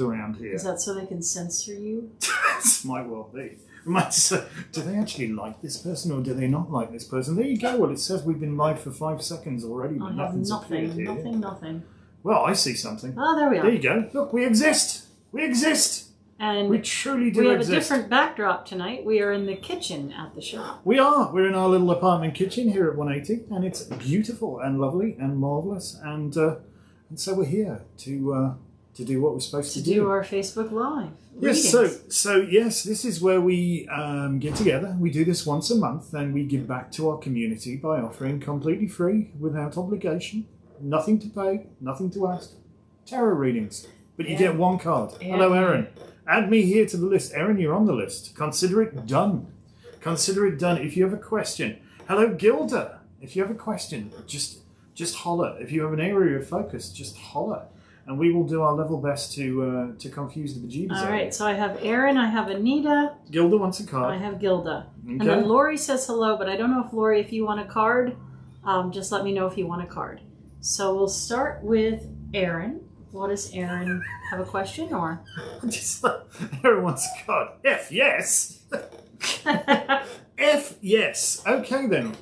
around here. Is that so they can censor you? This might well be. We might say, do they actually like this person or do they not like this person? There you go. Well, it says we've been live for 5 seconds already, but nothing's appeared here. Nothing. Well, I see something. Oh, there we are. There you go. Look, we exist. We exist. And we truly do exist. We have a different backdrop tonight. We are in the kitchen at the shop. We are. We're in our little apartment kitchen here at 180, and it's beautiful and lovely and marvellous. And so we're here to do what we're supposed to do. To do our Facebook Live. Yes, so yes, this is where we get together. We do this once a month, and we give back to our community by offering completely free, without obligation, nothing to pay, nothing to ask, tarot readings. But you get one card. Hello, Erin. Add me here to the list. Erin, you're on the list. Consider it done. Consider it done. If you have a question. Hello, Gilda. If you have a question, just holler. If you have an area of focus, just holler. And we will do our level best to confuse the bejeebers. All right, so I have Erin, I have Anita. Gilda wants a card. I have Gilda. Okay. And then Lori says hello, but I don't know if Lori, if you want a card, just let me know if you want a card. So we'll start with Erin. What does Erin have a question or? Erin wants a card. F yes. F yes. Okay then.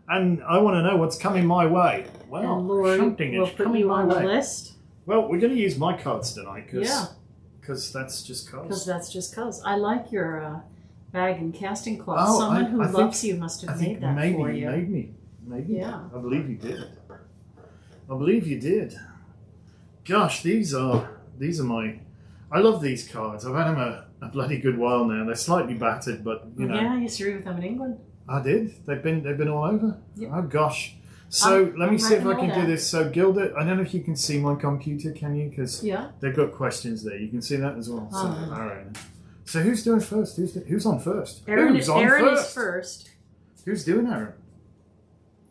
And I want to know what's coming my way. Well, and Lori will put you on the list. Well, we're going to use my cards tonight because that's just cause. Because that's just cause. I like your bag and casting cloth. Oh, Someone who loves you must have made that for you. Maybe. Yeah. I believe you did. I believe you did. Gosh, these are my. I love these cards. I've had them a bloody good while now. They're slightly battered, but you know. Yeah, I used to read with them in England. I did. They've been all over. Yep. Oh gosh. So let me see if I can do this. So Gilda, I don't know if you can see my computer, can you? Because they've got questions there. You can see that as well. So, all right. So who's doing first? Who's on first? Erin is first. Who's doing Erin?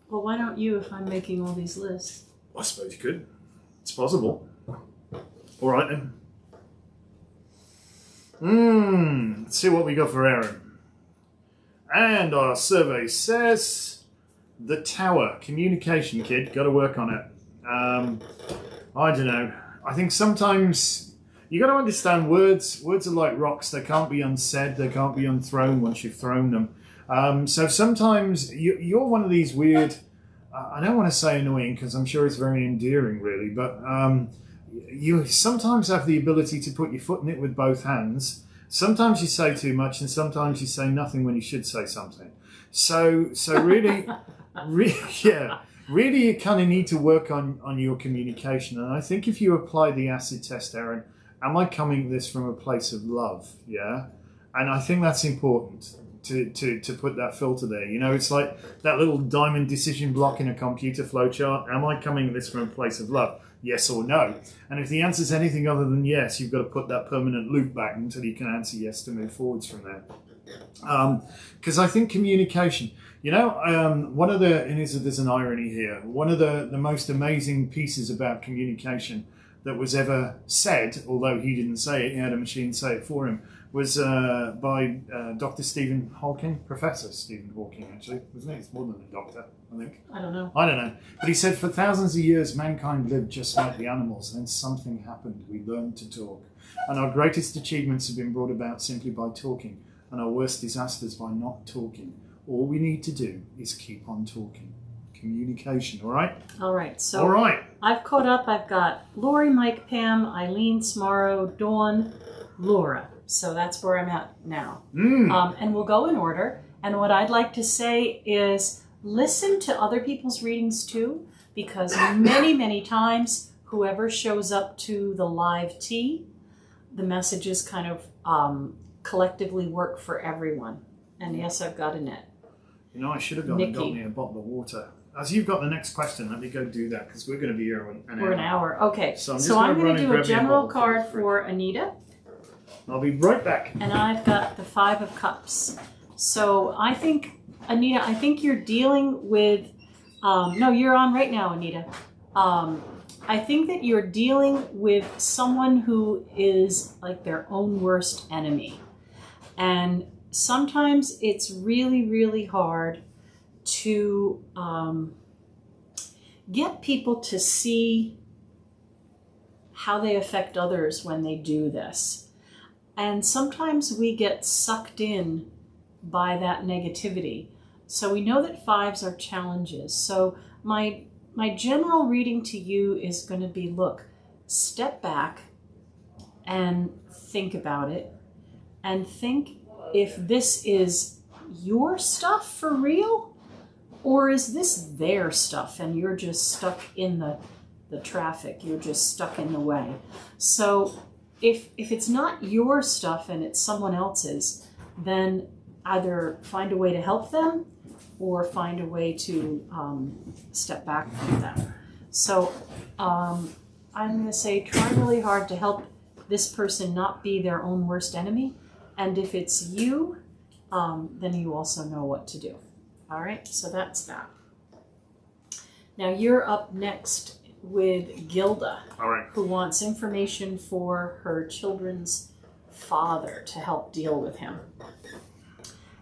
Well, why don't you if I'm making all these lists? Well, I suppose you could. It's possible. All right then. Let's see what we got for Erin. And our survey says... The Tower. Communication, kid. Got to work on it. I don't know. I think sometimes you got to understand words. Words are like rocks. They can't be unsaid. They can't be unthrown once you've thrown them. So sometimes you're one of these weird... I don't want to say annoying because I'm sure it's very endearing, really. But you sometimes have the ability to put your foot in it with both hands. Sometimes you say too much and sometimes you say nothing when you should say something. So really... Really you kind of need to work on your communication. And I think if you apply the acid test, Erin, am I coming at this from a place of love? Yeah. And I think that's important to put that filter there. You know, it's like that little diamond decision block in a computer flowchart. Am I coming at this from a place of love? Yes or no? And if the answer is anything other than yes, you've got to put that permanent loop back until you can answer yes to move forwards from there. Because I think communication... You know, one of the, and there's an irony here, one of the most amazing pieces about communication that was ever said, although he didn't say it, he had a machine say it for him, was by Dr. Stephen Hawking, Professor Stephen Hawking, actually. Wasn't it? It's more than a doctor, I think. I don't know. But he said, for thousands of years, mankind lived just like the animals. Then something happened. We learned to talk. And our greatest achievements have been brought about simply by talking, and our worst disasters by not talking. All we need to do is keep on talking. Communication, all right? All right. So all right. I've caught up. I've got Lori, Mike, Pam, Eileen, Smarrow, Dawn, Laura. So that's where I'm at now. And we'll go in order. And what I'd like to say is listen to other people's readings too, because many, many times whoever shows up to the live tea, the messages kind of collectively work for everyone. And yes, I've got a net. You know, I should have got me a bottle of water. As you've got the next question, let me go do that because we're going to be here for an hour. Okay, so I'm going to do a general card for Anita. I'll be right back. And I've got the 5 of Cups. So I think, Anita, you're dealing with... no, you're on right now, Anita. I think that you're dealing with someone who is like their own worst enemy. And sometimes it's really, really hard to get people to see how they affect others when they do this. And sometimes we get sucked in by that negativity. So we know that 5s are challenges. So my general reading to you is going to be, look, step back and think about it, and think if this is your stuff for real, or is this their stuff and you're just stuck in the traffic, you're just stuck in the way. So if it's not your stuff and it's someone else's, then either find a way to help them or find a way to step back from them. So I'm going to say try really hard to help this person not be their own worst enemy. And if it's you, then you also know what to do. All right, so that's that. Now you're up next with Gilda, all right, who wants information for her children's father to help deal with him.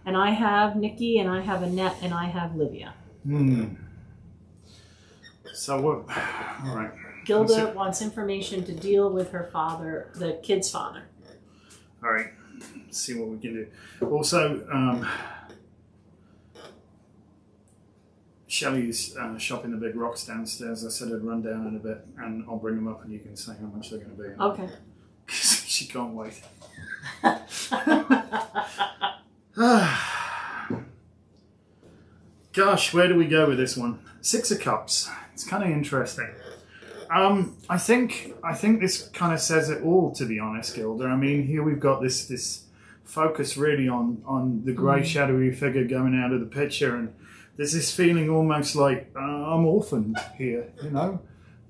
And I have Nikki, and I have Annette, and I have Livia. So what? All right. Gilda wants information to deal with her father, the kid's father. All right. Let's see what we can do. Also, Shelley's shopping the big rocks downstairs. I said I'd run down in a bit, and I'll bring them up, and you can say how much they're going to be. Okay. She can't wait. Gosh, where do we go with this one? 6 of Cups. It's kind of interesting. I think this kind of says it all, to be honest, Gilda. I mean, here we've got this focus really on the grey, shadowy figure going out of the picture, and there's this feeling almost like I'm orphaned here, you know.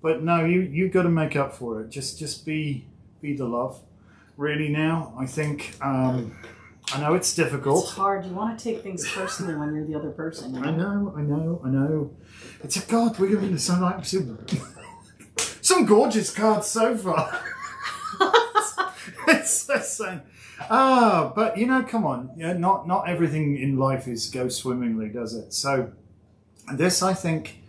But no, you've got to make up for it. Just be the love. Really now, I think. I know it's difficult. It's hard. You want to take things personally when you're the other person. You know? I know. It's a God. We're giving some gorgeous cards so far. It's insane. But you know, come on. Yeah, not everything in life goes swimmingly, does it? So this, I think,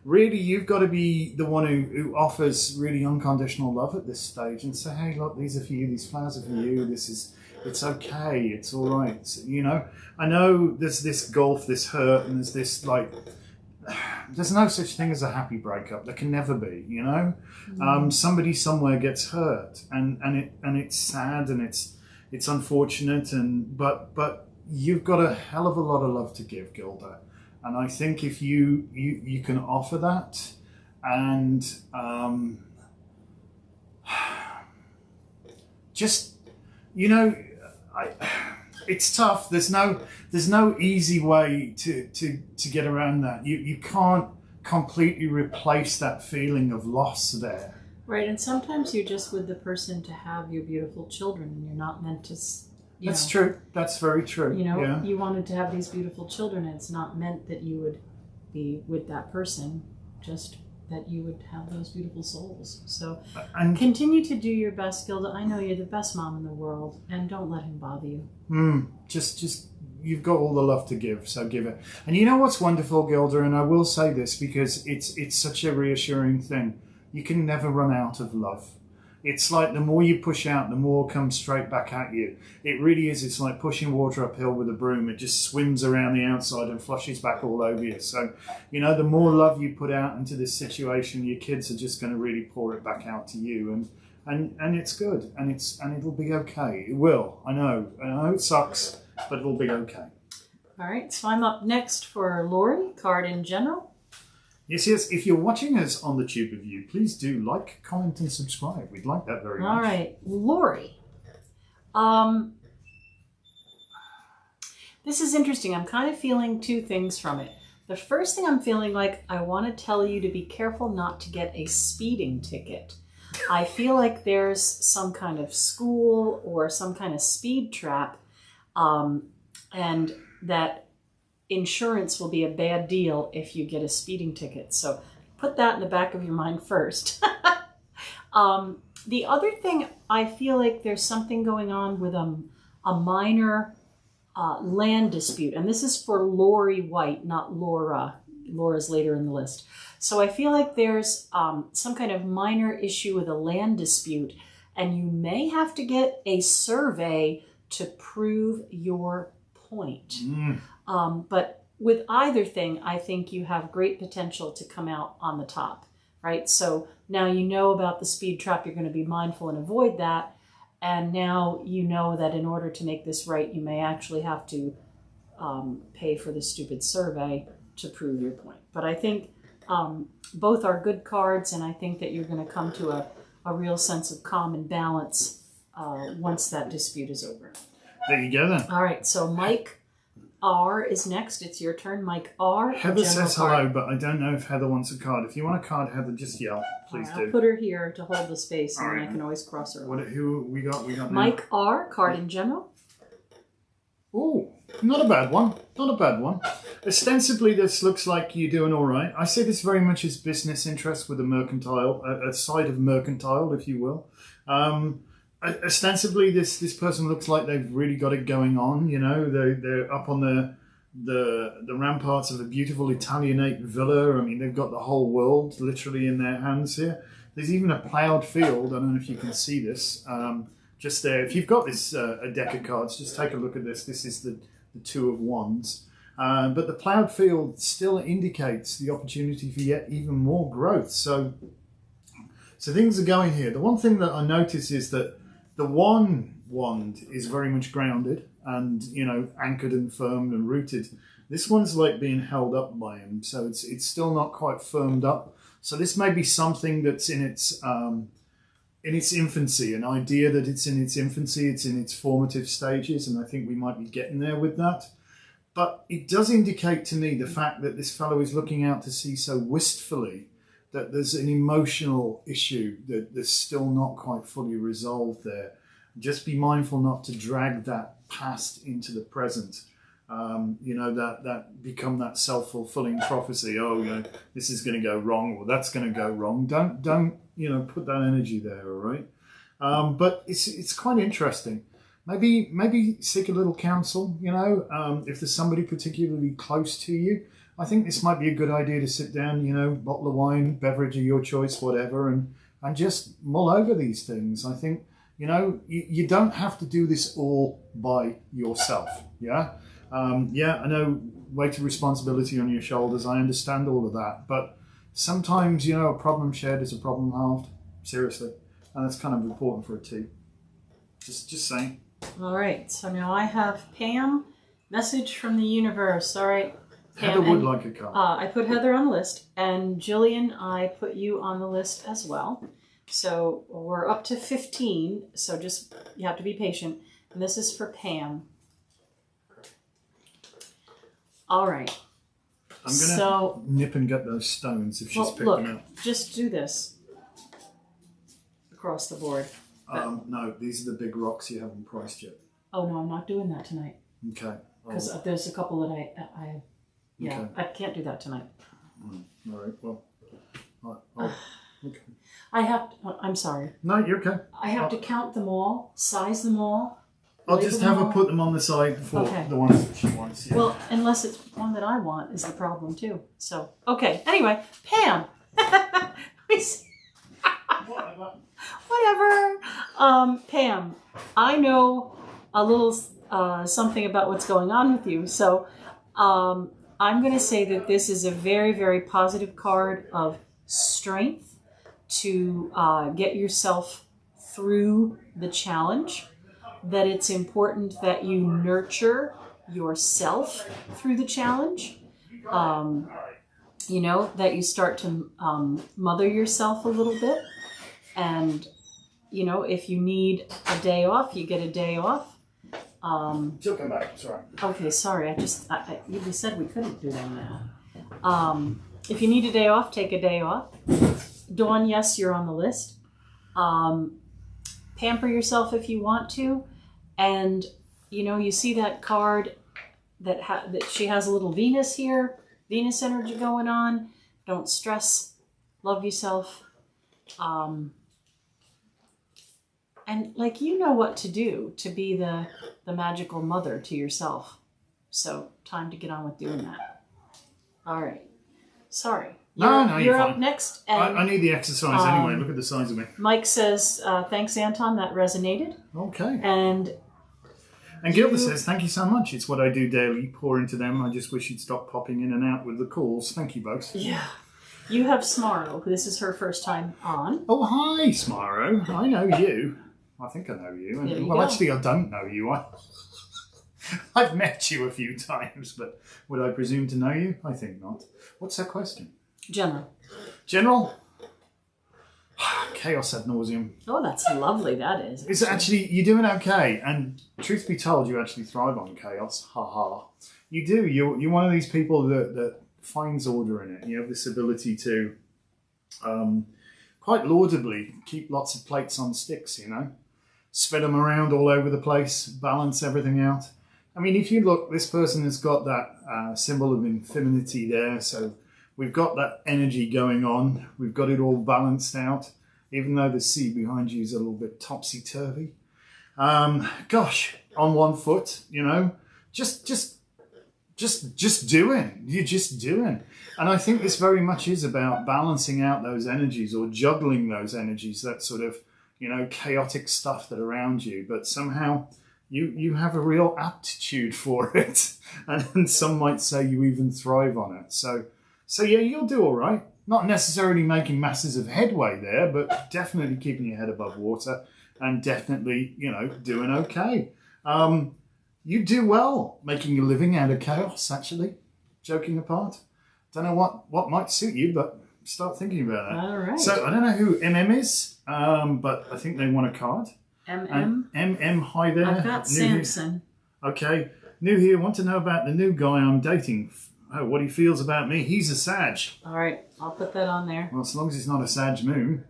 really, you've got to be the one who offers really unconditional love at this stage and say, hey, look, these are for you. These flowers are for you. It's okay. It's all right. You know, I know there's this gulf, this hurt, and there's this like. There's no such thing as a happy breakup. There can never be. You know, somebody somewhere gets hurt, and it's sad and it's unfortunate, but you've got a hell of a lot of love to give, Gilda, and I think if you can offer that, and just you know. It's tough. There's no easy way to get around that. You can't completely replace that feeling of loss there. Right, and sometimes you're just with the person to have your beautiful children, and you're not meant to. That's true. That's very true. You know, yeah. You wanted to have these beautiful children, and it's not meant that you would be with that person. Just that you would have those beautiful souls. So continue to do your best, Gilda. I know you're the best mom in the world, and don't let him bother you. Just you've got all the love to give, so give it. And you know what's wonderful, Gilda, and I will say this because it's such a reassuring thing. You can never run out of love. It's like the more you push out, the more comes straight back at you. It really is. It's like pushing water uphill with a broom. It just swims around the outside and flushes back all over you. So, you know, the more love you put out into this situation, your kids are just going to really pour it back out to you. And it's good. And it'll be okay. It will. I know it sucks, but it'll be okay. All right. So I'm up next for Lori, card in general. Yes. If you're watching us on the Tube of You, please do like, comment, and subscribe. We'd like that very much. All right, Lori. This is interesting. I'm kind of feeling two things from it. The first thing I'm feeling like I want to tell you to be careful not to get a speeding ticket. I feel like there's some kind of school or some kind of speed trap, and that insurance will be a bad deal if you get a speeding ticket. So put that in the back of your mind first. The other thing, I feel like there's something going on with a minor land dispute. And this is for Lori White, not Laura Laura's later in the list. So I feel like there's some kind of minor issue with a land dispute, and you may have to get a survey to prove your point. But with either thing, I think you have great potential to come out on the top, right? So now you know about the speed trap, you're going to be mindful and avoid that. And now you know that in order to make this right, you may actually have to pay for the stupid survey to prove your point. But I think both are good cards, and I think that you're going to come to a real sense of calm and balance once that dispute is over. There you go then. All right, so Mike R is next. It's your turn, Mike R. Heather says hello, but I don't know if Heather wants a card. If you want a card, Heather, just yell. Please do. I'll put her here to hold the space, and then I can always cross her over. Who we got? Mike R, card in general. Oh, not a bad one. Not a bad one. Ostensibly, this looks like you're doing all right. I see this very much as business interest with a mercantile, a side of mercantile, if you will. Ostensibly, this person looks like they've really got it going on. You know, they're up on the ramparts of a beautiful Italianate villa. I mean, they've got the whole world literally in their hands here. There's even a ploughed field. I don't know if you can see this. Just there. If you've got this a deck of cards, just take a look at this. This is the Two of Wands. But the ploughed field still indicates the opportunity for yet even more growth. So things are going here. The one thing that I notice is that the one wand is very much grounded and, you know, anchored and firm and rooted. This one's like being held up by him, so it's still not quite firmed up. So this may be something that's in its infancy, an idea that it's in its infancy, it's in its formative stages, and I think we might be getting there with that. But it does indicate to me the fact that this fellow is looking out to sea so wistfully that there's an emotional issue that's still not quite fully resolved there. Just be mindful not to drag that past into the present. You know, that become that self-fulfilling prophecy. Oh, you know, this is going to go wrong, or that's going to go wrong. Don't you know, put that energy there, all right? But it's quite interesting. Maybe seek a little counsel, you know, if there's somebody particularly close to you. I think this might be a good idea to sit down, you know, bottle of wine, beverage of your choice, whatever, and just mull over these things. I think, you know, you don't have to do this all by yourself, yeah? Yeah, I know, weight of responsibility on your shoulders, I understand all of that, but sometimes, you know, a problem shared is a problem halved, seriously, and that's kind of important for a tea. Just saying. All right, so now I have Pam, message from the universe. All right, Pam, Heather would like a card. I put Heather on the list, and Jillian, I put you on the list as well. So we're up to 15, so just, you have to be patient. And this is for Pam. All right. I'm going to nip and get those stones if she's picking them up. Just do this across the board. No, these are the big rocks you haven't priced yet. Oh, no, I'm not doing that tonight. Okay. Because there's a couple that I okay. I can't do that tonight. All right, well, okay. I have to, I'm sorry. No, you're okay. I have to count them all, size them all. I'll just have her put them on the side for the ones that she wants. Yeah. Well, unless it's one that I want is the problem too. So, okay. Anyway, Pam. Whatever. Pam, I know a little something about what's going on with you. So I'm going to say that this is a very, very positive card of strength to get yourself through the challenge. That it's important that you nurture yourself through the challenge. You know, that you start to mother yourself a little bit. And, you know, if you need a day off, you get a day off. She'll come back, sorry. Okay, sorry. You said we couldn't do that now. If you need a day off, take a day off. Dawn, yes, you're on the list. Pamper yourself if you want to. And, you know, you see that card that she has a little Venus here, Venus energy going on. Don't stress. Love yourself. And, like, you know what to do to be the magical mother to yourself. So, time to get on with doing that. All right. Sorry. No, you're fine. up next. And, I need the exercise anyway. Look at the size of me. Mike says, thanks, Anton. That resonated. Okay. And Gilda says, thank you so much. It's what I do daily. Pour into them. I just wish you'd stop popping in and out with the calls. Thank you both. Yeah. You have Smarrow. This is her first time on. Oh, hi, Smarrow. I know you. I think I know you. Actually, I don't know you. I've met you a few times, but would I presume to know you? I think not. What's that question? General. General? Chaos ad nauseum. Oh, that's lovely, that is. It's actually, you're doing okay. And truth be told, you actually thrive on chaos. Ha ha. You do. You're one of these people that finds order in it. You have this ability to, quite laudably, keep lots of plates on sticks, you know? Spread them around all over the place, balance everything out. I mean, if you look, this person has got that symbol of infinity there, so we've got that energy going on. We've got it all balanced out, even though the sea behind you is a little bit topsy-turvy. Gosh, on one foot, you know, just doing. You're just doing. And I think this very much is about balancing out those energies or juggling those energies, that sort of, you know, chaotic stuff that around you. But somehow you have a real aptitude for it. And some might say you even thrive on it. So yeah, you'll do all right. Not necessarily making masses of headway there, but definitely keeping your head above water and definitely, you know, doing okay. You do well making a living out of chaos, actually. Joking apart. Don't know what might suit you, but start thinking about that. All right. So I don't know who MM is, but I think they want a card. MM, hi there. I've got Samson. Okay. New here. Want to know about the new guy I'm dating. Oh, what he feels about me. He's a Sag. All right. I'll put that on there. Well, as long as it's not a Sag moon.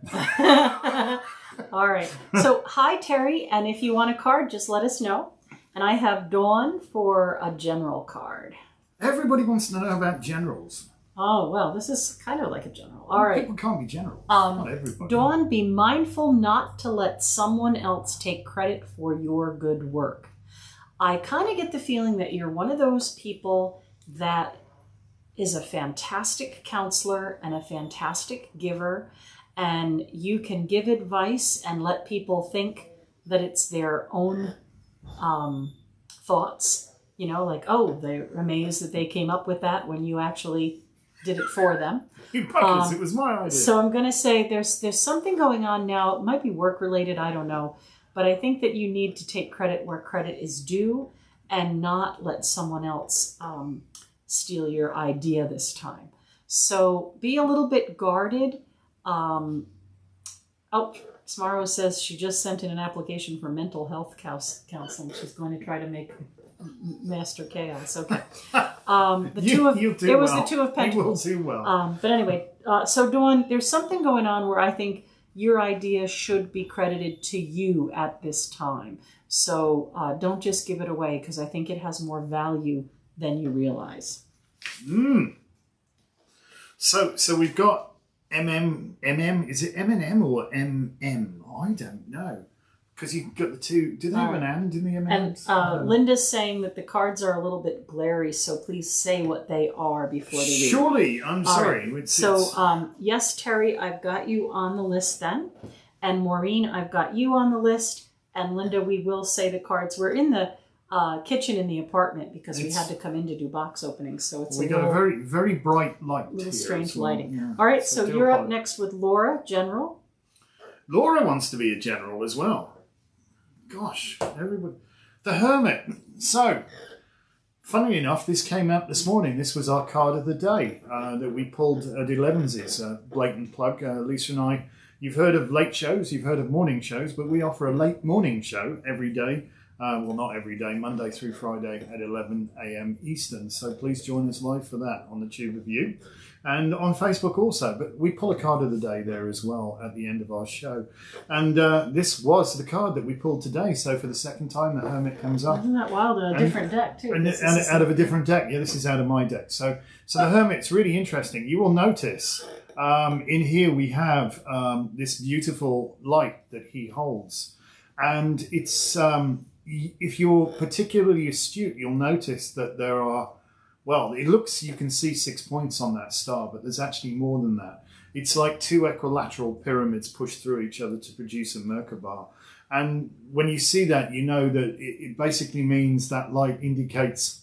All right. So, hi, Terry. And if you want a card, just let us know. And I have Dawn for a general card. Everybody wants to know about generals. Oh, well, this is kind of like a general. All right. People can't be generals. Not everybody. Dawn, be mindful not to let someone else take credit for your good work. I kind of get the feeling that you're one of those people that is a fantastic counselor and a fantastic giver, and you can give advice and let people think that it's their own thoughts, you know, like, oh, they're amazed that they came up with that when you actually did it for them. It was my idea. So I'm going to say there's something going on now. It might be work related, I don't know, but I think that you need to take credit where credit is due and not let someone else steal your idea this time. So be a little bit guarded. Oh, Smarrow says she just sent in an application for mental health counseling. She's going to try to make Master Chaos. Okay. It was the Two of Pentacles. You will do well. But anyway, so Dawn, there's something going on where I think your idea should be credited to you at this time. So don't just give it away, because I think it has more value than you realize. So we've got MM. Is it M&M or MM? I don't know. Because you've got the two. Do they have an and in the M&Ms? And Linda's saying that the cards are a little bit glary, so please say what they are before they read. Surely, I'm sorry. Right. So, yes, Terry, I've got you on the list then. And Maureen, I've got you on the list. And Linda, we will say the cards. We're in the kitchen in the apartment because we had to come in to do box openings. So it's we got a very, very bright light. Little strange lighting. Yeah. All right, so you're up next with Laura, General. Laura wants to be a general as well. Gosh, everybody. The Hermit. So, funnily enough, this came out this morning. This was our card of the day that we pulled at Elevensies. Blatant plug. Lisa and I, you've heard of late shows, you've heard of morning shows, but we offer a late morning show every day. Well, not every day, Monday through Friday at 11 a.m. Eastern. So please join us live for that on the Tube of You. And on Facebook also. But we pull a card of the day there as well at the end of our show. And this was the card that we pulled today. So for the second time, the Hermit comes up. Isn't that wild? A different deck, too. And out of a different deck. Yeah, this is out of my deck. So the Hermit's really interesting. You will notice in here we have this beautiful light that he holds. And it's... if you're particularly astute, you'll notice that there are well, it looks, you can see 6 points on that star, but there's actually more than that. It's like 2 equilateral pyramids pushed through each other to produce a Merkaba. And when you see that, you know that it basically means that light indicates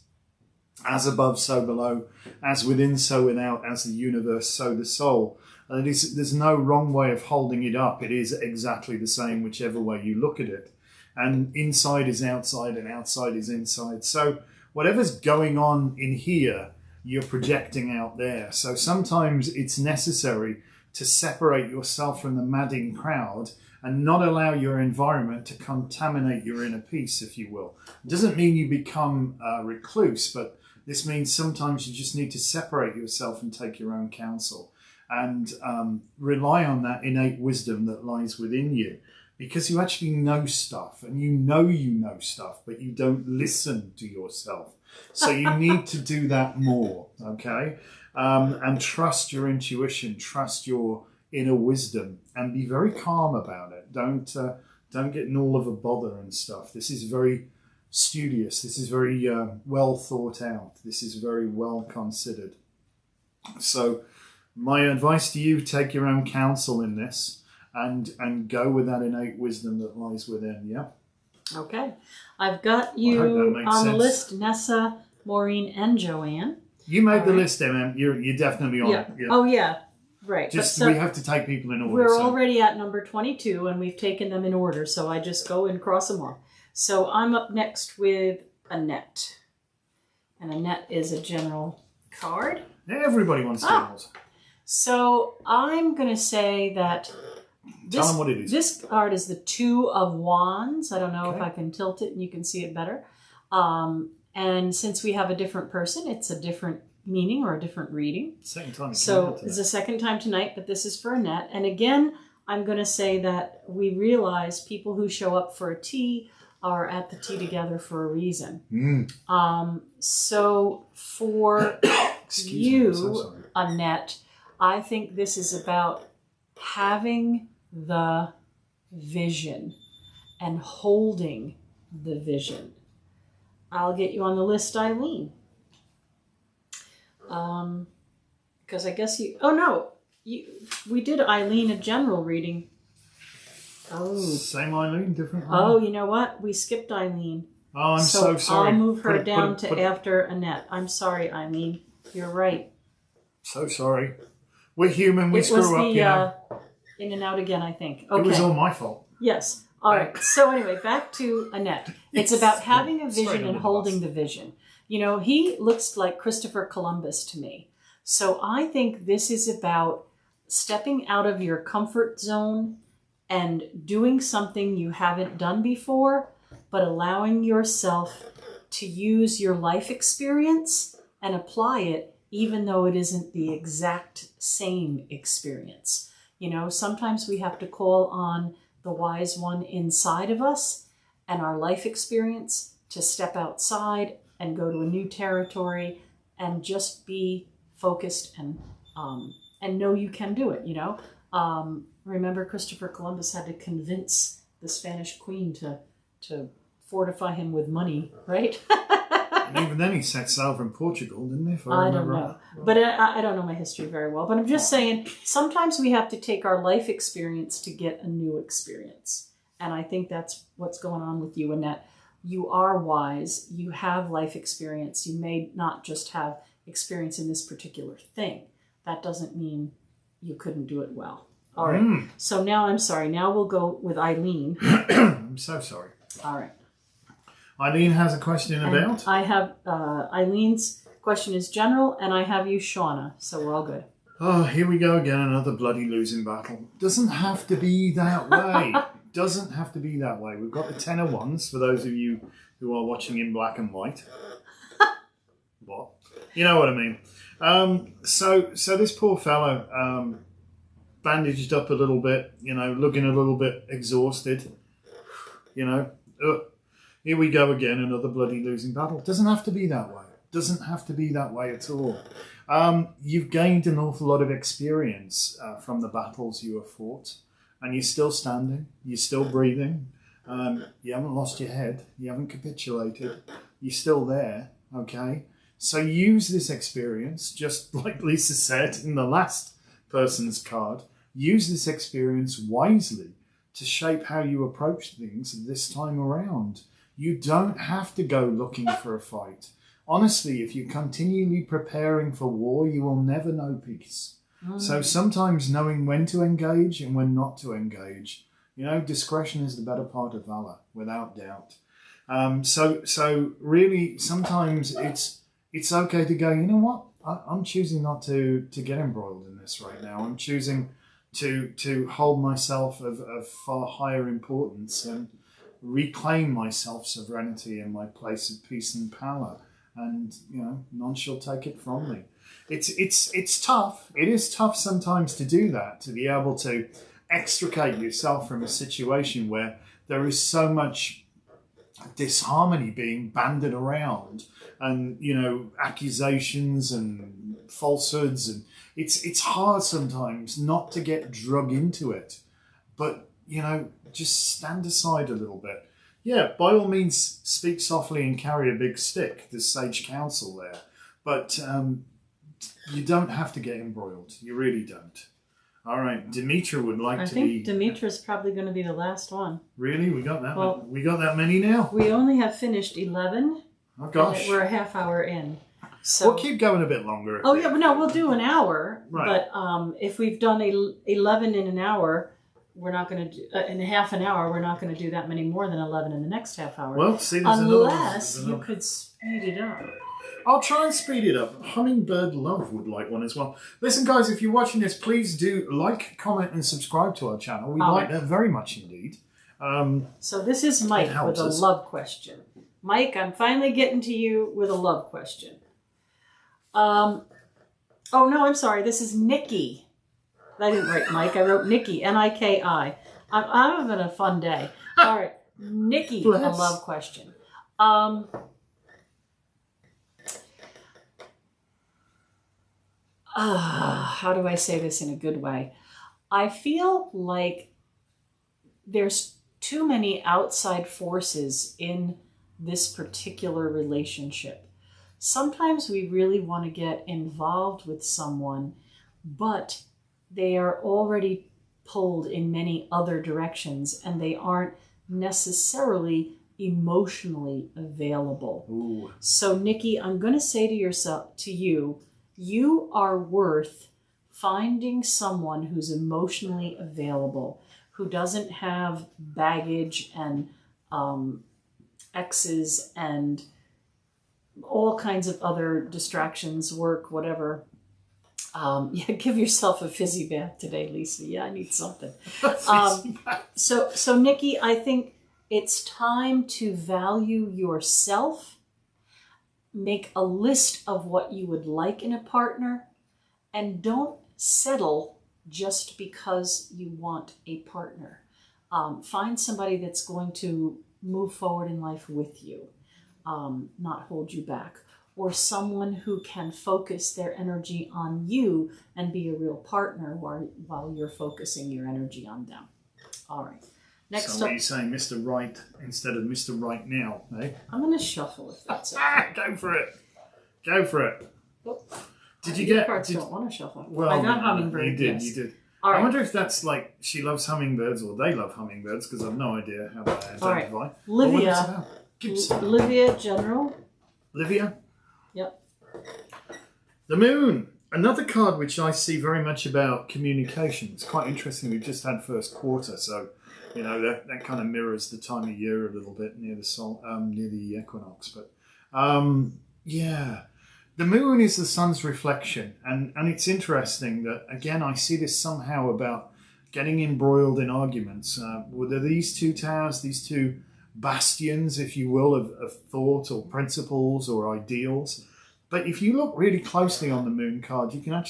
as above, so below, as within, so without, as the universe, so the soul. And there's no wrong way of holding it up. It is exactly the same, whichever way you look at it. And inside is outside and outside is inside. So whatever's going on in here, you're projecting out there. So sometimes it's necessary to separate yourself from the madding crowd and not allow your environment to contaminate your inner peace, if you will. It doesn't mean you become a recluse, but this means sometimes you just need to separate yourself and take your own counsel and rely on that innate wisdom that lies within you, because you actually know stuff and you know stuff, but you don't listen to yourself. So you need to do that more, okay? And trust your intuition, trust your inner wisdom, and be very calm about it. Don't get in all of a bother and stuff. This is very studious. This is very well thought out. This is very well considered. So my advice to you, take your own counsel in this and go with that innate wisdom that lies within, yeah? Okay. I've got you on the list, Nessa, Maureen, and Joanne. You made the list, Em. You're definitely on it. Yeah. Oh, yeah. Right. Just we have to take people in order. We're already at number 22, and we've taken them in order, so I just go and cross them off. So I'm up next with Annette. And Annette is a general card. Everybody wants generals. So I'm going to say that Tell them what it is. This card is the Two of Wands. I don't know if I can tilt it and you can see it better. And since we have a different person, it's a different meaning or a different reading. Second time. So it's the second time tonight, but this is for Annette. And again, I'm going to say that we realize people who show up for a tea are at the tea together for a reason. So for you, Annette, I think this is about having the vision and holding the vision. I'll get you on the list, Eileen. Because I guess we did Eileen a general reading. Oh, same Eileen, different one. Oh, you know what? We skipped Eileen. Oh, I'm so sorry. I'll move her down to after Annette. I'm sorry, Eileen. You're right. So sorry. We're human. We screw up, you know. In and out again, I think. Okay. It was all my fault. Yes. All right. So anyway, back to Annette. It's about having a vision and holding the vision. You know, he looks like Christopher Columbus to me. So I think this is about stepping out of your comfort zone and doing something you haven't done before, but allowing yourself to use your life experience and apply it, even though it isn't the exact same experience. You know, sometimes we have to call on the wise one inside of us and our life experience to step outside and go to a new territory and just be focused and know you can do it, you know. Remember, Christopher Columbus had to convince the Spanish queen to fortify him with money, right? And even then he set sail from Portugal, didn't he? I don't know. But I don't know my history very well. But I'm just saying, sometimes we have to take our life experience to get a new experience. And I think that's what's going on with you, Annette. You are wise. You have life experience. You may not just have experience in this particular thing. That doesn't mean you couldn't do it well. All right. So now I'm sorry. Now we'll go with Eileen. I'm so sorry. All right. Eileen has a question about? I have Eileen's question is general, and I have you, Shauna. So we're all good. Oh, here we go again. Another bloody losing battle. Doesn't have to be that way. Doesn't have to be that way. We've got the 10 of Wands for those of you who are watching in black and white. What? You know what I mean. So this poor fellow, bandaged up a little bit, you know, looking a little bit exhausted, you know. Here we go again, another bloody losing battle. Doesn't have to be that way. Doesn't have to be that way at all. You've gained an awful lot of experience from the battles you have fought, and you're still standing, you're still breathing, you haven't lost your head, you haven't capitulated, you're still there, okay? So use this experience, just like Lisa said in the last person's card, use this experience wisely to shape how you approach things this time around. You don't have to go looking for a fight. Honestly, if you're continually preparing for war, you will never know peace. So sometimes knowing when to engage and when not to engage, discretion is the better part of valor, without doubt. So really, sometimes it's okay to go, you know what? I'm choosing not to get embroiled in this right now. I'm choosing to hold myself of far higher importance and reclaim my self-sovereignty and my place of peace and power. And, none shall take it from me. It's tough. It is tough sometimes to do that, to be able to extricate yourself from a situation where there is so much disharmony being banded around and, accusations and falsehoods. And it's hard sometimes not to get drug into it. But, just stand aside a little bit. Yeah, by all means, speak softly and carry a big stick. There's sage counsel there. But you don't have to get embroiled. You really don't. All right, Demetra would like to be... I think Demetra's probably going to be the last one. Really? We got that we got that many now? We only have finished 11. Oh, gosh. We're a half hour in. So we'll keep going a bit longer. We'll do an hour. Right. But if we've done 11 in an hour... We're not going to do, in half an hour, we're not going to do that many more than 11 in the next half hour. Well, see, unless you could speed it up. I'll try and speed it up. Hummingbird Love would like one as well. Listen, guys, if you're watching this, please do like, comment, and subscribe to our channel. We'd like that very much indeed. So this is Mike with a love question. Mike, I'm finally getting to you with a love question. Oh, no, I'm sorry. This is Nikki. I didn't write Mike. I wrote Nikki, N-I-K-I. I'm having a fun day. All right. Nikki, a love question. How do I say this in a good way? I feel like there's too many outside forces in this particular relationship. Sometimes we really want to get involved with someone, but they are already pulled in many other directions and they aren't necessarily emotionally available. Ooh. So Nikki, I'm going to say to you, you are worth finding someone who's emotionally available, who doesn't have baggage and exes and all kinds of other distractions, work, whatever. Give yourself a fizzy bath today, Lisa. Yeah, I need something. So Nikki, I think it's time to value yourself. Make a list of what you would like in a partner, and don't settle just because you want a partner. Find somebody that's going to move forward in life with you, not hold you back. Or someone who can focus their energy on you and be a real partner while you're focusing your energy on them. All right. Next so what are you saying, Mr. Right instead of Mr. Right Now, eh? I'm going to shuffle if that's okay. Go for it. Go for it. Oh, did you get... cards don't want to shuffle. Well, I got hummingbird. You did, yes. you did. All right. I wonder if that's like she loves hummingbirds or they love hummingbirds, because I've no idea how they identify. All right. Livia. Livia General. Livia? Yep. The Moon. Another card which I see very much about communication. It's quite interesting. We've just had first quarter, so that kind of mirrors the time of year a little bit near the equinox. But the Moon is the sun's reflection, and it's interesting that again I see this somehow about getting embroiled in arguments. There are these two towers, these two bastions, if you will, of thought or principles or ideals. But if you look really closely on the Moon card, you can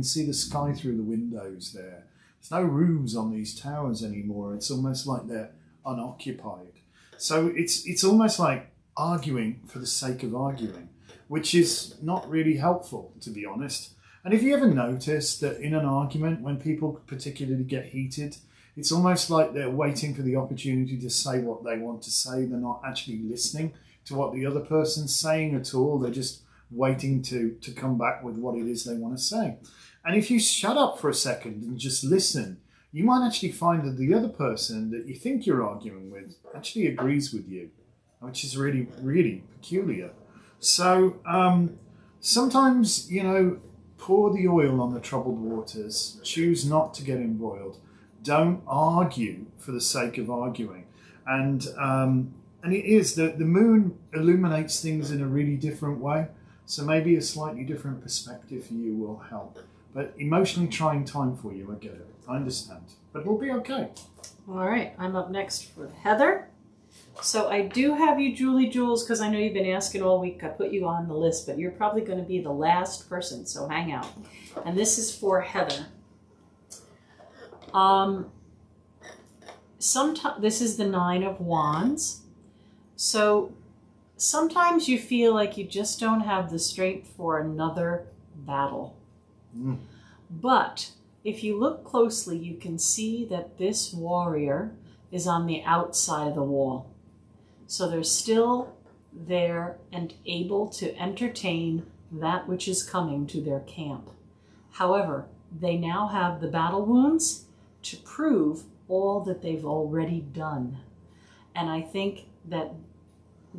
see the sky through the windows there. There's no roofs on these towers anymore. It's almost like they're unoccupied. So it's almost like arguing for the sake of arguing, which is not really helpful, to be honest. And if you ever notice that in an argument, when people particularly get heated, it's almost like they're waiting for the opportunity to say what they want to say. They're not actually listening to what the other person's saying at all. They're just waiting to come back with what it is they want to say. And if you shut up for a second and just listen, you might actually find that the other person that you think you're arguing with actually agrees with you, which is really, really peculiar. So sometimes, pour the oil on the troubled waters. Choose not to get embroiled. Don't argue for the sake of arguing. And it is that the moon illuminates things in a really different way. So maybe a slightly different perspective for you will help. But emotionally trying time for you, I get it. I understand. But we'll be okay. All right. I'm up next with Heather. So I do have you, Julie Jules, because I know you've been asking all week. I put you on the list, but you're probably going to be the last person, so hang out. And this is for Heather. This is the 9 of Wands. So sometimes you feel like you just don't have the strength for another battle. But if you look closely, you can see that this warrior is on the outside of the wall. So they're still there and able to entertain that which is coming to their camp. However, they now have the battle wounds to prove all that they've already done. And I think that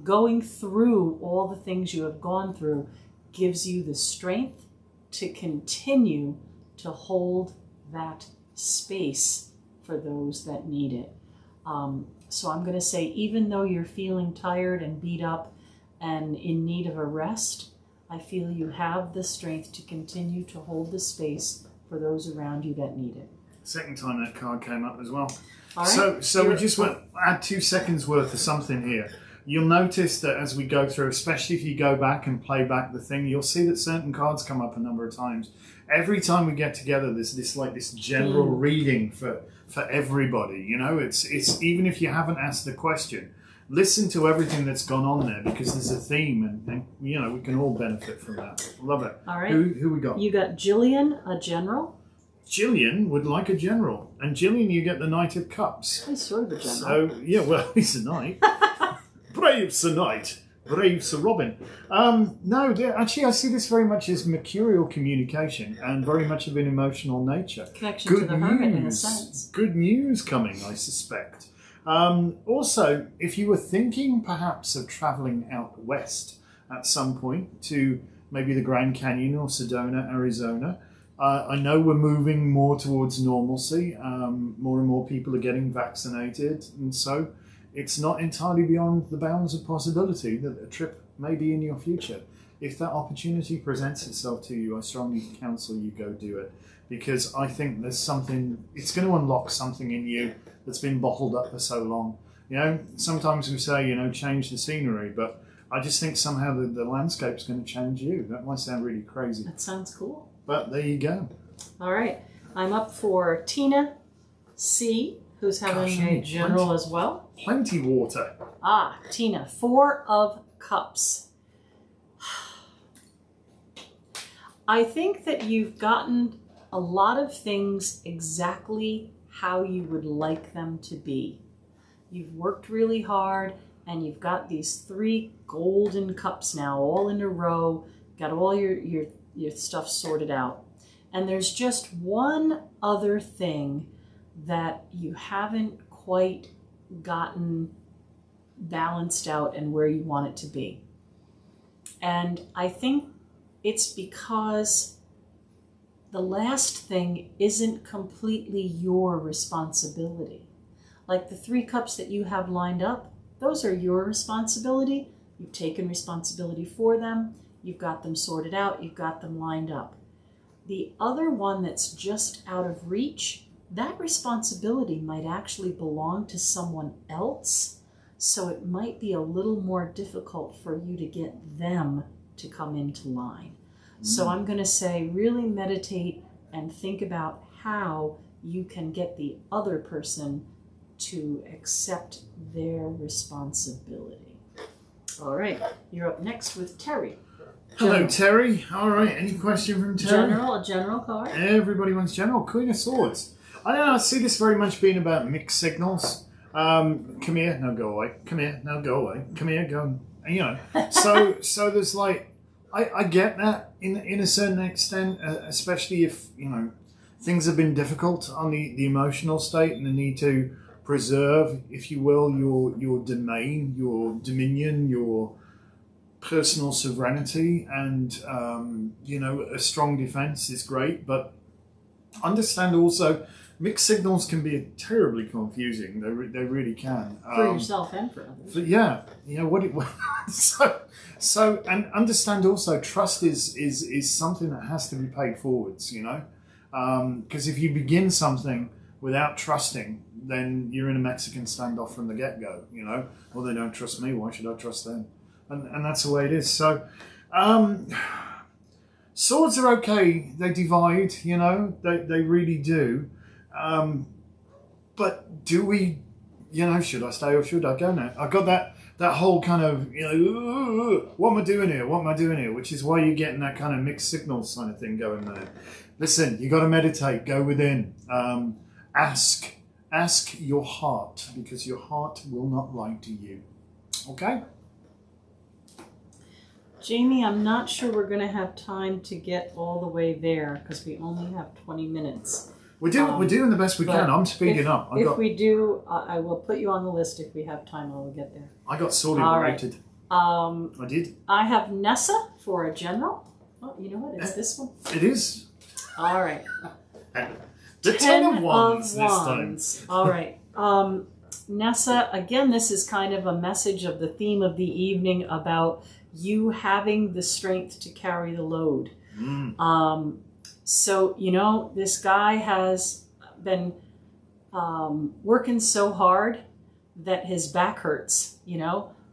going through all the things you have gone through gives you the strength to continue to hold that space for those that need it. So I'm going to say, even though you're feeling tired and beat up and in need of a rest, I feel you have the strength to continue to hold the space for those around you that need it. Second time that card came up as well. All right. So we just want to add 2 seconds worth of something here. You'll notice that as we go through, especially if you go back and play back the thing, you'll see that certain cards come up a number of times. Every time we get together, there's this general reading for everybody. It's even if you haven't asked the question, listen to everything that's gone on there, because there's a theme, and we can all benefit from that. Love it. All right. Who we got? You got Jillian, a general. Jillian would like a general, and Jillian, you get the Knight of Cups. He's sort of a general. So he's a knight. Brave Sir Knight. Brave Sir Robin. No, actually, I see this very much as mercurial communication and very much of an emotional nature. Connection to the hermit, in a sense. Good news coming, I suspect. Also, if you were thinking perhaps of travelling out west at some point to maybe the Grand Canyon or Sedona, Arizona, I know we're moving more towards normalcy. More and more people are getting vaccinated, and so it's not entirely beyond the bounds of possibility that a trip may be in your future. If that opportunity presents itself to you, I strongly counsel you go do it, because I think there's something, it's going to unlock something in you that's been bottled up for so long. Sometimes we say, change the scenery, but I just think somehow the landscape's going to change you. That might sound really crazy. That sounds cool. But there you go. All right. I'm up for Tina C., who's having a general as well. Plenty water. Tina, 4 of Cups. I think that you've gotten a lot of things exactly how you would like them to be. You've worked really hard, and you've got these 3 golden cups now, all in a row. Got all your stuff sorted out. And there's just one other thing that you haven't quite gotten balanced out and where you want it to be. And I think it's because the last thing isn't completely your responsibility. Like the 3 cups that you have lined up, those are your responsibility. You've taken responsibility for them. You've got them sorted out. You've got them lined up. The other one that's just out of reach, that responsibility might actually belong to someone else. So it might be a little more difficult for you to get them to come into line. So I'm going to say really meditate and think about how you can get the other person to accept their responsibility. All right, you're up next with Terry. Hello, Terry. All right, any question from Terry? A general card. Everybody wants general. Queen of Swords. I don't know, I see this very much being about mixed signals. Come here, now go away. Come here, now go away. Come here, go. So there's like, I get that in a certain extent, especially if, things have been difficult on the emotional state and the need to preserve, if you will, your domain, your dominion, your personal sovereignty, and a strong defense is great, but understand also mixed signals can be terribly confusing. They really can, for yourself and for others. But yeah, so and understand also trust is something that has to be paid forwards. Because if you begin something without trusting, then you're in a Mexican standoff from the get-go. Well, they don't trust me, why should I trust them? And that's the way it is. So, swords are okay. They divide, they really do. But do we, should I stay or should I go now? I got that whole kind of, what am I doing here? What am I doing here? Which is why you're getting that kind of mixed signals kind of thing going there. Listen, you got to meditate. Go within. Ask your heart, because your heart will not lie to you. Okay? Jamie, I'm not sure we're going to have time to get all the way there because we only have 20 minutes. We're doing the best we can. I'm speeding up. If we do, I will put you on the list. If we have time, I will get there. I got sorely rated. I did. I have Nessa for a general. Oh, you know what? It's this one. It is. All right. The 10 of Wands this time. All right. Nessa, again, this is kind of a message of the theme of the evening about you having the strength to carry the load. So, this guy has been working so hard that his back hurts,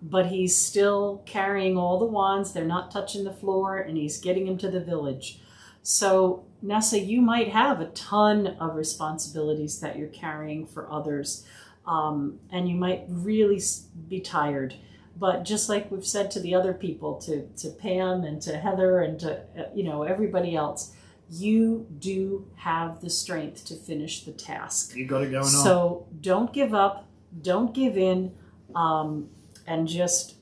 but he's still carrying all the wands. They're not touching the floor, and he's getting them to the village. So, Nessa, you might have a ton of responsibilities that you're carrying for others, and you might really be tired. But just like we've said to the other people, to Pam and to Heather and to everybody else, you do have the strength to finish the task. You got it going on. So don't give up, don't give in, and just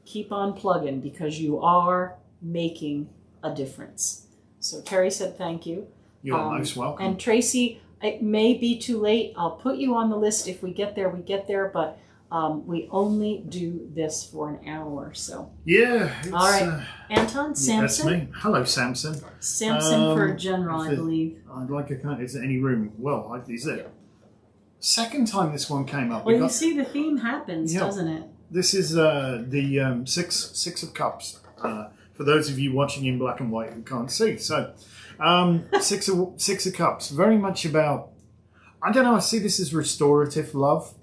keep on plugging, because you are making a difference. So Terry said thank you. You're most welcome. And Tracy, it may be too late. I'll put you on the list. If we get there, we get there. But we only do this for an hour. So yeah. All right. Anton, Samson. That's me. Hello, Samson. Samson for a general, I believe. I'd like a kind. Is there any room? Well, is there? Second time this one came up. Well, you see, the theme happens, doesn't it? This is the six of cups. For those of you watching in black and white who can't see, so six of cups, very much about. I don't know. I see this as restorative love,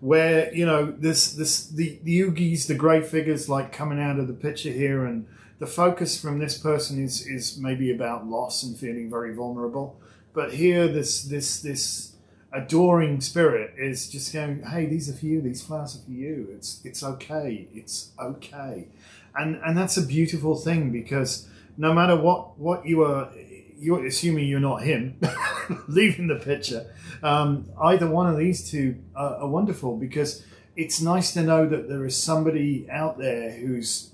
where the Yogis, the grey figures, like coming out of the picture here, and the focus from this person is maybe about loss and feeling very vulnerable. But here, this adoring spirit is just going, hey, these are for you, these flowers are for you. It's okay. It's okay. And that's a beautiful thing, because no matter what you're assuming you're not him, leaving the picture, either one of these two are wonderful, because it's nice to know that there is somebody out there who's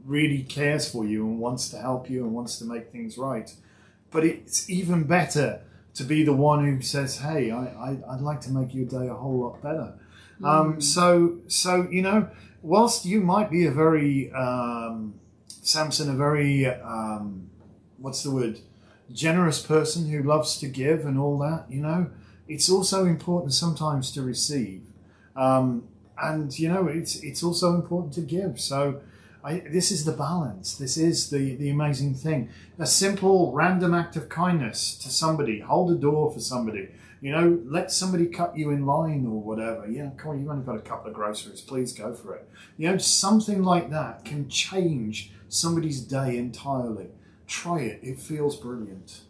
really cares for you and wants to help you and wants to make things right. But it's even better to be the one who says, hey, I'd like to make your day a whole lot better. So whilst you might be a very, Samson, a very, what's the word, generous person who loves to give and all that, it's also important sometimes to receive. And, it's also important to give. So this is the balance. This is the amazing thing. A simple random act of kindness to somebody. Hold a door for somebody. Let somebody cut you in line or whatever. Come on, you've only got a couple of groceries. Please go for it. Something like that can change somebody's day entirely. Try it. It feels brilliant.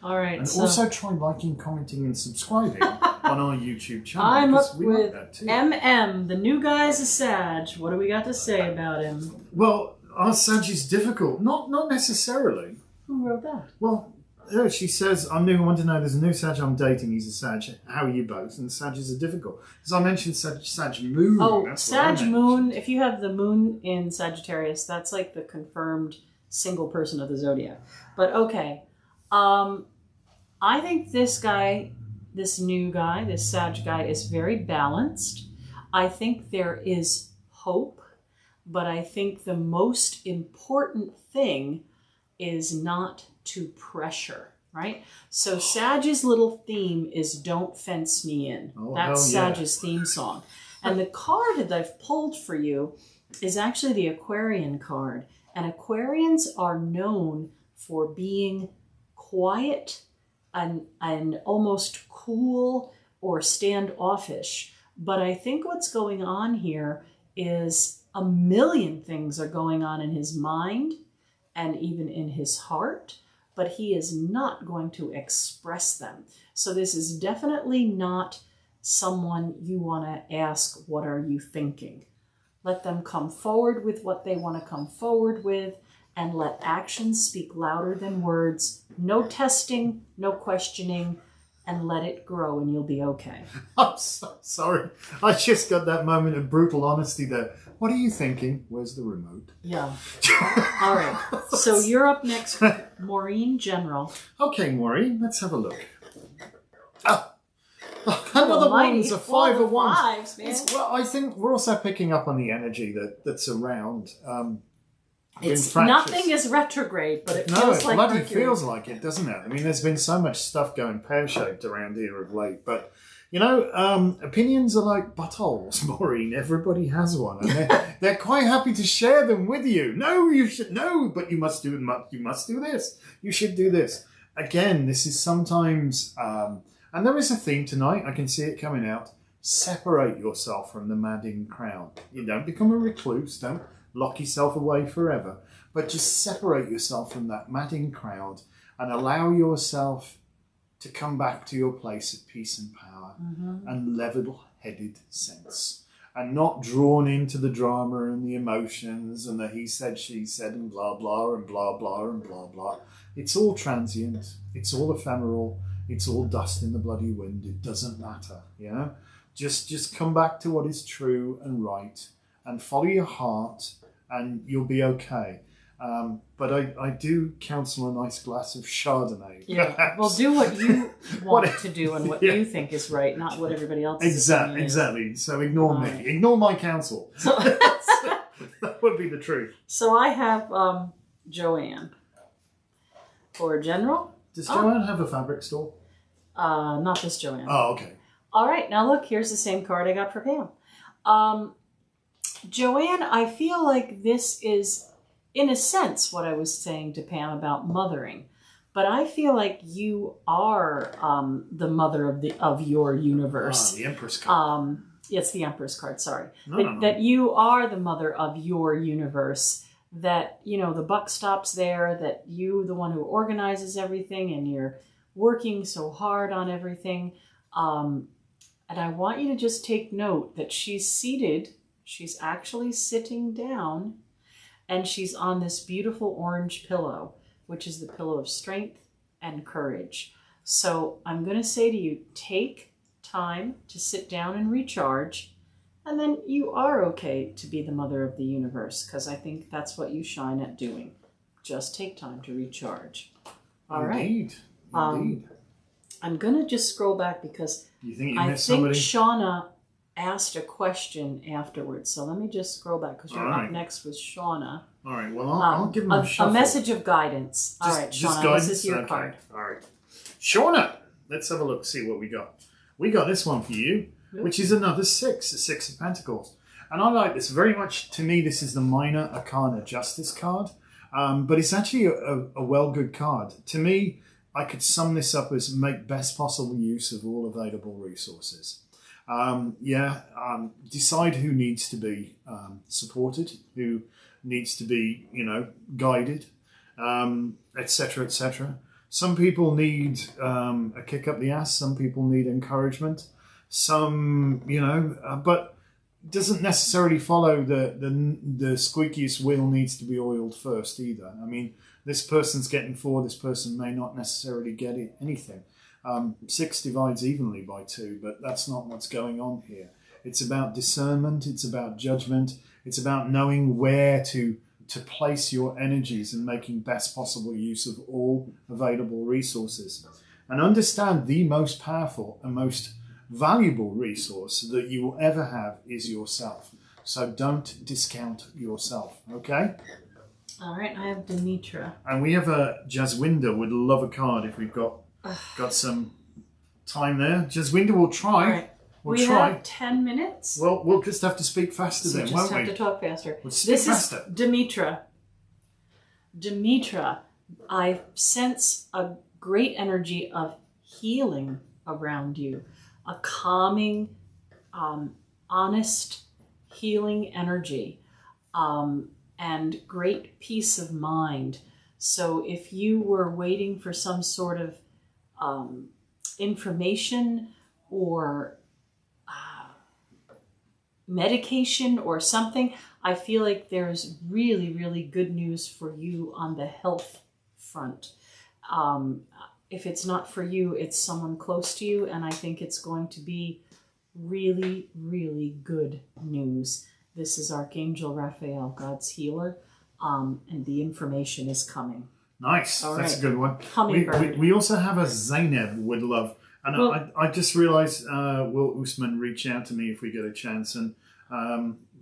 All right. And also try liking, commenting, and subscribing on our YouTube channel. I'm up with MM. The new guy's a Sag. What do we got to say about him? Well, our Sag is difficult. Not necessarily. Who wrote that? Well, She says, I'm new. I want to know, there's a new Sag I'm dating. He's a Sag. How are you both? And Sages are difficult. Because I mentioned Sag Moon. Oh, Sag Moon. If you have the moon in Sagittarius, that's like the confirmed single person of the zodiac. But okay. I think this guy, this new guy, this Sag guy is very balanced. I think there is hope. But I think the most important thing is not to pressure, right? So Sag's little theme is "Don't Fence Me In." Oh, That's Sag's theme song. And the card that I've pulled for you is actually the Aquarian card. And Aquarians are known for being quiet and almost cool or standoffish. But I think what's going on here is a million things are going on in his mind and even in his heart, but he is not going to express them. So this is definitely not someone you want to ask, what are you thinking? Let them come forward with what they want to come forward with, and let actions speak louder than words. No testing, no questioning, and let it grow and you'll be okay. I'm so sorry. I just got that moment of brutal honesty there. What are you thinking? Where's the remote? Yeah. All right. So you're up next with Maureen General. Okay, Maureen, let's have a look. Another one's a 5 of wands. Well, I think we're also picking up on the energy that's around. It's nothing is retrograde, but it feels like bloody feels like it, doesn't it? I mean, there's been so much stuff going pear-shaped around here of late, but opinions are like buttholes, Maureen. Everybody has one, and they're quite happy to share them with you. No, you should but you must do this. You should do this. Again, this is sometimes, and there is a theme tonight. I can see it coming out. Separate yourself from the madding crowd. You don't become a recluse. Don't lock yourself away forever, but just separate yourself from that madding crowd and allow yourself to come back to your place of peace and power and level-headed sense, and not drawn into the drama and the emotions and the he said, she said, and blah, blah, and blah, blah, and blah, blah. It's all transient. It's all ephemeral. It's all dust in the bloody wind. It doesn't matter, Just come back to what is true and right and follow your heart, and you'll be okay. But I do counsel a nice glass of Chardonnay. Yeah, well, do what you want to do and what you think is right, not what everybody else Exactly. So ignore me. Ignore my counsel. So, that would be the truth. So I have Joanne. For General. Does Joanne have a fabric store? Not this Joanne. Oh, okay. All right, now look, here's the same card I got for Pam. Joanne, I feel like this is, in a sense, what I was saying to Pam about mothering. But I feel like you are the mother of your universe. The Empress card. It's the Empress card, sorry. No. That you are the mother of your universe. That, the buck stops there. That you, the one who organizes everything, and you're working so hard on everything. And I want you to just take note that she's seated. She's actually sitting down, and she's on this beautiful orange pillow, which is the pillow of strength and courage. So I'm going to say to you, take time to sit down and recharge, and then you are okay to be the mother of the universe, because I think that's what you shine at doing. Just take time to recharge. All right. Indeed. I'm going to just scroll back because you think I think Shauna asked a question afterwards. So let me just scroll back because you're up next with Shauna. All right. Well, I'll give them a message of guidance. All right, Shauna, this is your card. All right. Shauna, let's have a look, see what we got. We got this one for you, which is another 6, the 6 of Pentacles. And I like this very much. To me, this is the Minor Arcana Justice card. But it's actually a well-good card. To me, I could sum this up as make best possible use of all available resources. Decide who needs to be supported, who needs to be, guided, etc., etc. Some people need a kick up the ass. Some people need encouragement. Some, but doesn't necessarily follow the squeakiest wheel needs to be oiled first either. I mean, This person's getting 4, this person may not necessarily get anything. 6 divides evenly by 2, but that's not what's going on here. It's about discernment, it's about judgment, it's about knowing where to place your energies and making best possible use of all available resources. And understand the most powerful and most valuable resource that you will ever have is yourself. So don't discount yourself, okay? All right, I have Demetra. And we have a Jaswinder would love a card if we've got some time there. Jaswinder will try. All right. We have 10 minutes. Well, we'll just have to speak faster then, won't we? Just have to talk faster. We'll speak faster. Is Demetra. Demetra, I sense a great energy of healing around you. A calming, honest, healing energy. And great peace of mind. So if you were waiting for some sort of information or medication or something, I feel like there's really, really good news for you on the health front. If it's not for you, it's someone close to you, and I think it's going to be really, really good news. This is Archangel Raphael, God's healer, and the information is coming. Nice. All That's right. a good one. Hummingbird. We also have a Zainab would love. And well, I just realised will Usman reach out to me if we get a chance. And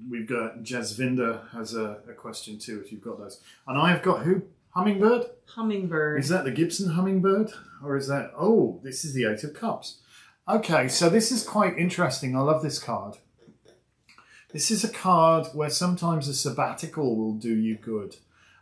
we've got Jasvinder has a question too, if you've got those. And I've got who? Hummingbird? Hummingbird. Is that the Gibson Hummingbird? Or is that... Oh, this is the 8 of Cups. Okay, so this is quite interesting. I love this card. This is a card where sometimes a sabbatical will do you good.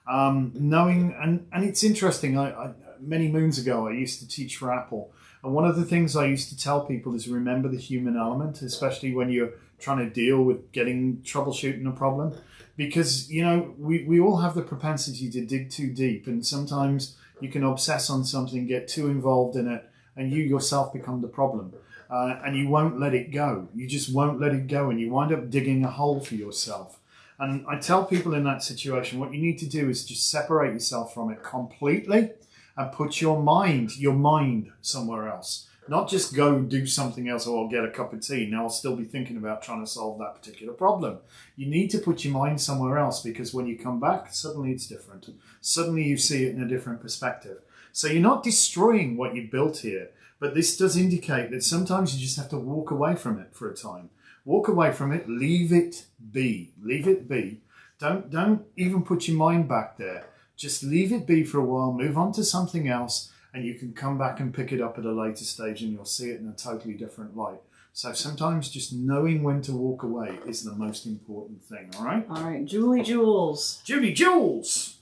Knowing, and it's interesting, I many moons ago I used to teach for Apple, and one of the things I used to tell people is remember the human element, especially when you're trying to deal with troubleshooting a problem, because, you know, we all have the propensity to dig too deep, and sometimes you can obsess on something, get too involved in it, and you yourself become the problem. And you won't let it go. You just won't let it go, and you wind up digging a hole for yourself. And I tell people in that situation, what you need to do is just separate yourself from it completely and put your mind somewhere else. Not just go do something else, or I'll get a cup of tea. Now I'll still be thinking about trying to solve that particular problem. You need to put your mind somewhere else, because when you come back, suddenly it's different. Suddenly you see it in a different perspective. So you're not destroying what you built here, but this does indicate that sometimes you just have to walk away from it for a time. Walk away from it, leave it be. Leave it be. Don't even put your mind back there. Just leave it be for a while, move on to something else, and you can come back and pick it up at a later stage and you'll see it in a totally different light. So sometimes just knowing when to walk away is the most important thing, all right? All right, Julie Jules. Julie Jules!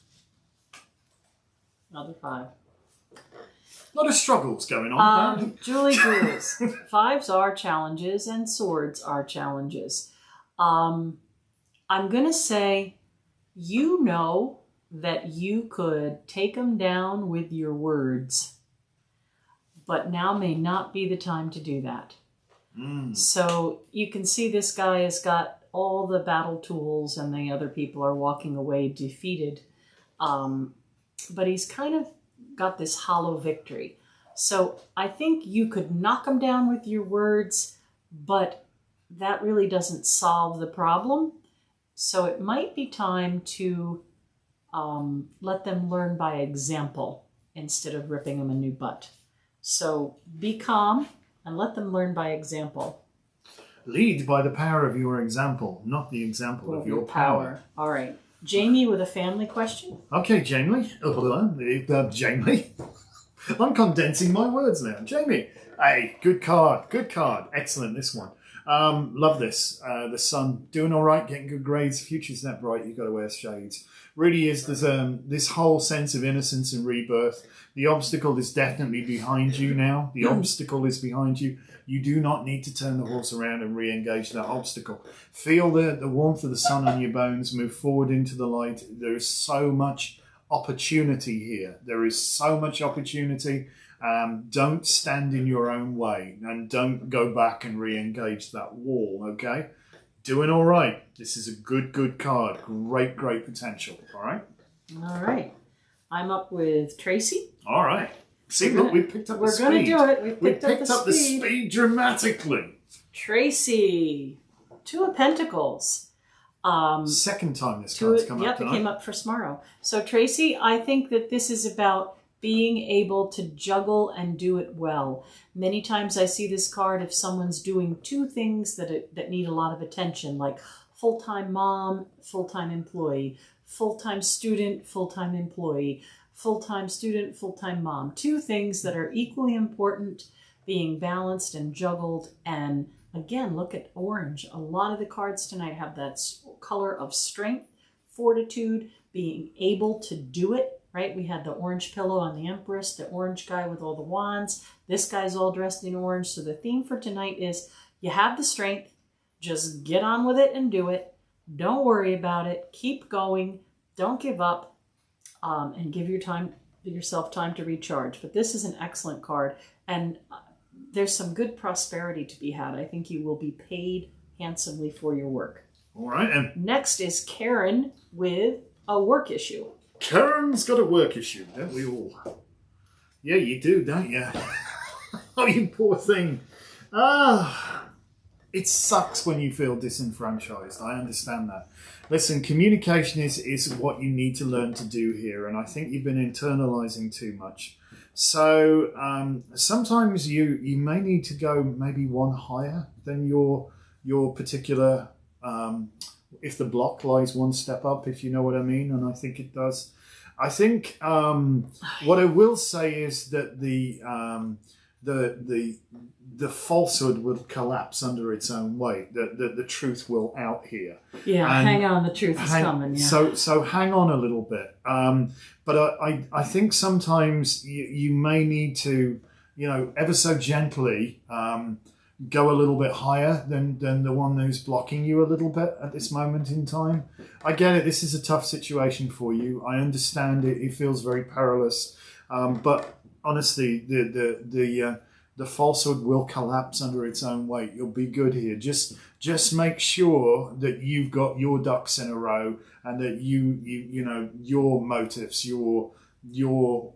Another 5. A lot of struggles going on. Julie Jules. 5s are challenges and swords are challenges. I'm going to say, you know that you could take them down with your words, but now may not be the time to do that. So you can see this guy has got all the battle tools and the other people are walking away defeated. But he's kind of got this hollow victory. So I think you could knock him down with your words, but that really doesn't solve the problem. So it might be time to let them learn by example instead of ripping them a new butt. So be calm and let them learn by example. Lead by the power of your example, not the example of your power. All right. Jamie with a family question. Okay, Jamie. Jamie. I'm condensing my words now. Jamie. Hey, good card. Good card. Excellent, this one. Love this. The son doing all right, getting good grades. Future's not bright. You've got to wear shades. Really is. There's this whole sense of innocence and rebirth. The obstacle is definitely behind you now. The obstacle is behind you. You do not need to turn the horse around and re-engage that obstacle. Feel the warmth of the sun on your bones. Move forward into the light. There is so much opportunity here. There is so much opportunity. Don't stand in your own way and don't go back and re-engage that wall, okay? Doing all right. This is a good card. Great potential, all right? All right. I'm up with Tracy. All right. See, look, we picked up the speed. We're going to do it. We picked up the speed dramatically. Tracy. 2 of Pentacles. Second time this card's come up tonight. Yep, it came up for tomorrow. So Tracy, I think that this is about being able to juggle and do it well. Many times I see this card if someone's doing 2 things that need a lot of attention, like full-time mom, full-time employee, full-time student, full-time employee, full-time student, full-time mom. 2 things that are equally important, being balanced and juggled. And again, look at orange. A lot of the cards tonight have that color of strength, fortitude, being able to do it, right? We had the orange pillow on the Empress, the orange guy with all the wands. This guy's all dressed in orange. So the theme for tonight is you have the strength, just get on with it and do it. Don't worry about it. Keep going. Don't give up, and give yourself time to recharge. But this is an excellent card, and there's some good prosperity to be had. I think you will be paid handsomely for your work. All right. And next is Karen with a work issue. Karen's got a work issue, don't we all? Yeah, you do, don't you? Oh, you poor thing. It sucks when you feel disenfranchised. I understand that. Listen, communication is what you need to learn to do here, and I think you've been internalizing too much. So sometimes you may need to go maybe one higher than your particular, if the block lies one step up, if you know what I mean, and I think it does. I think what I will say is that the falsehood will collapse under its own weight. The truth will out here. Yeah, and hang on, the truth is coming. Yeah. So hang on a little bit. But I think sometimes you may need to, ever so gently go a little bit higher than the one who's blocking you a little bit at this moment in time. I get it. This is a tough situation for you. I understand it. It feels very perilous. But honestly, the falsehood will collapse under its own weight. You'll be good here. Just make sure that you've got your ducks in a row, and that your motives, your